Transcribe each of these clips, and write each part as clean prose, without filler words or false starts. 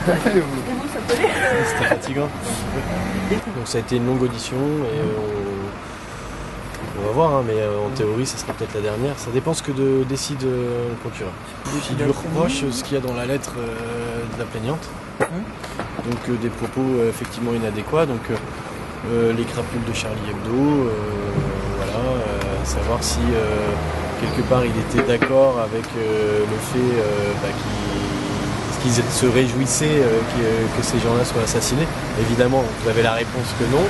Et vous, ça te plaît? C'était fatigant. Donc ça a été une longue audition et on va voir, hein, mais en théorie ça sera peut-être la dernière. Ça dépend ce que décide le procureur. Il lui reproche ce qu'il y a dans la lettre de la plaignante. Donc des propos effectivement inadéquats. Donc les crapules de Charlie Hebdo, voilà, savoir si quelque part il était d'accord avec le fait qu'ils se réjouissaient que ces gens-là soient assassinés. Évidemment, vous avez la réponse que non.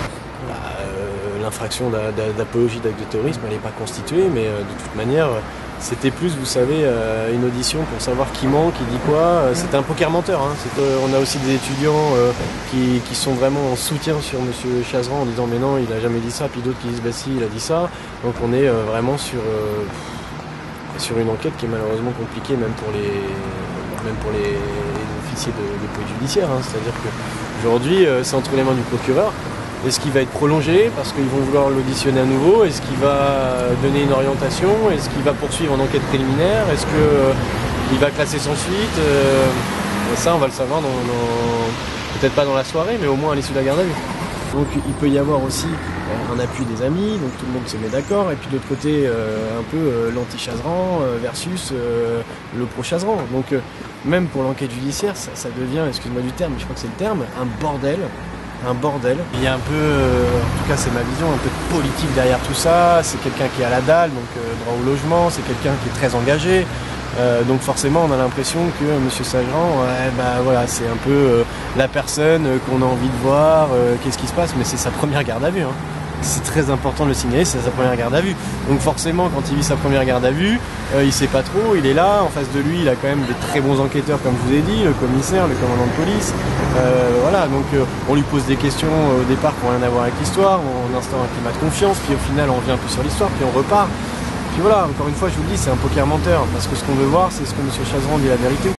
L'infraction d'apologie d'acte de terrorisme, elle n'est pas constituée, mais de toute manière, c'était plus, vous savez, une audition pour savoir qui ment, qui dit quoi. C'était un poker menteur. Hein. On a aussi des étudiants qui sont vraiment en soutien sur M. Chazran en disant mais non, il n'a jamais dit ça, puis d'autres qui disent bah si, il a dit ça. Donc on est vraiment sur une enquête qui est malheureusement compliquée, même pour les officiers de police judiciaire. Hein. C'est-à-dire qu'aujourd'hui, c'est entre les mains du procureur. Est-ce qu'il va être prolongé parce qu'ils vont vouloir l'auditionner à nouveau? Est-ce qu'il va donner une orientation? Est-ce qu'il va poursuivre en enquête préliminaire? Est-ce qu'il va classer sans suite? Ça, on va le savoir peut-être pas dans la soirée, mais au moins à l'issue de la garde à vue. Donc il peut y avoir aussi un appui des amis, donc tout le monde se met d'accord, et puis de l'autre côté un peu l'anti-Chazran versus le pro-Chazran. Donc même pour l'enquête judiciaire, ça devient, excuse-moi du terme, mais je crois que c'est le terme, un bordel. Il y a un peu, en tout cas c'est ma vision, un peu de politique derrière tout ça. C'est quelqu'un qui est à la dalle, donc droit au logement, c'est quelqu'un qui est très engagé. Donc forcément on a l'impression que M. Chazran, voilà, c'est un peu la personne qu'on a envie de voir, qu'est-ce qui se passe, mais c'est sa première garde à vue. Hein. C'est très important de le signaler, c'est sa première garde à vue. Donc forcément, quand il vit sa première garde à vue, il sait pas trop, il est là, en face de lui, il a quand même des très bons enquêteurs, comme je vous ai dit, le commissaire, le commandant de police. Voilà, donc on lui pose des questions au départ qui n'ont rien à voir avec l'histoire, on instaure un climat de confiance, puis au final on revient plus sur l'histoire, puis on repart. Puis voilà, encore une fois, je vous le dis, c'est un poker menteur, parce que ce qu'on veut voir, c'est ce que M. Chazran dit la vérité.